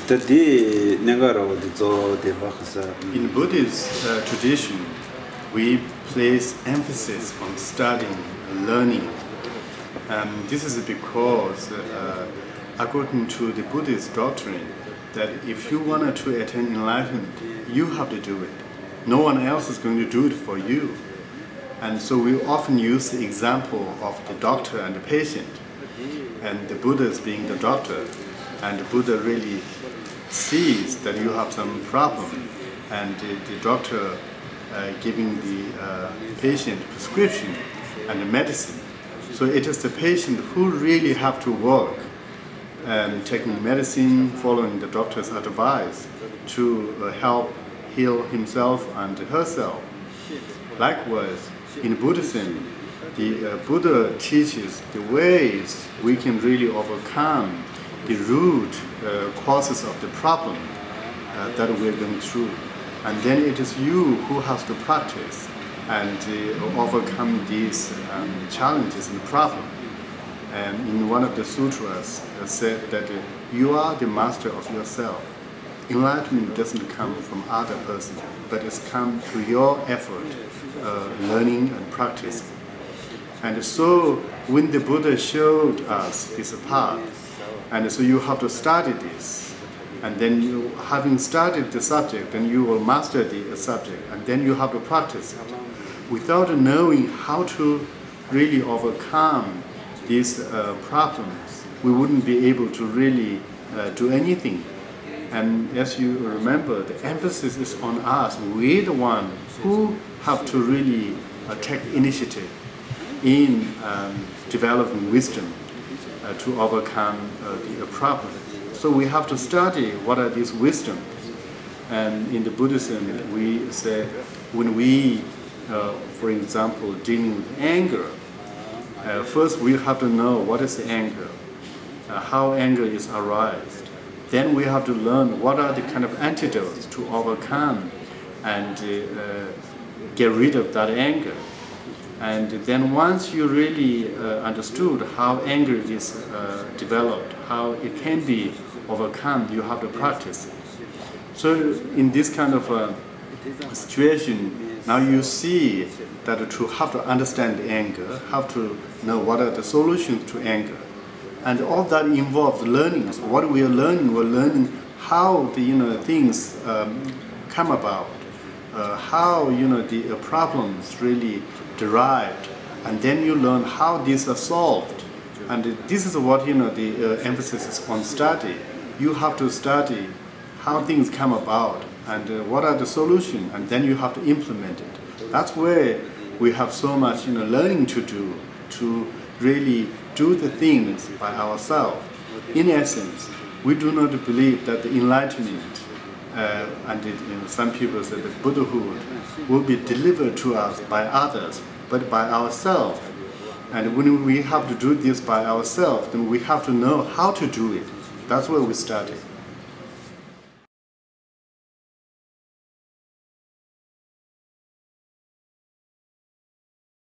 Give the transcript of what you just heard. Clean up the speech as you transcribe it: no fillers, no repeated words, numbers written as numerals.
In Buddhist tradition, we place emphasis on studying, learning. This is because, according to the Buddhist doctrine, that if you want to attain enlightenment, you have to do it. No one else is going to do it for you. And so we often use the example of the doctor and the patient, and the Buddha is being the doctor, and the Buddha really sees that you have some problem, and the doctor giving the patient prescription and the medicine. So it is the patient who really have to work and taking medicine, following the doctor's advice to help heal himself and herself. Likewise, in Buddhism, the Buddha teaches the ways we can really overcome the root causes of the problem that we're going through. And then it is you who has to practice and overcome these challenges and problems. In one of the sutras said that you are the master of yourself. Enlightenment doesn't come from other person, but it's come through your effort, learning and practicing. And so when the Buddha showed us this path, and so you have to study this, and then you, having studied the subject, then you will master the subject, and then you have to practice it. Without knowing how to really overcome these problems, we wouldn't be able to really do anything. And as you remember, the emphasis is on us. We're the one who have to really take initiative in developing wisdom to overcome the problem. So we have to study what are these wisdoms. And in the Buddhism, we say when we, for example, dealing with anger, first we have to know what is the anger, how anger is arised. Then we have to learn what are the kind of antidotes to overcome and get rid of that anger. And then once you really understood how anger is developed, how it can be overcome, you have to practice it. So in this kind of situation, now you see that to have to understand anger, have to know what are the solutions to anger. And all that involves learning. So what we are learning, we're learning how the things come about, how the problems really derived, and then you learn how these are solved. And this is what the emphasis is on study. You have to study how things come about and what are the solutions, and then you have to implement it. That's where we have so much learning to do, to really do the things by ourselves. In essence, we do not believe that the enlightenment and some people say that Buddhahood will be delivered to us by others, but by ourselves. And when we have to do this by ourselves, then we have to know how to do it. That's where we started.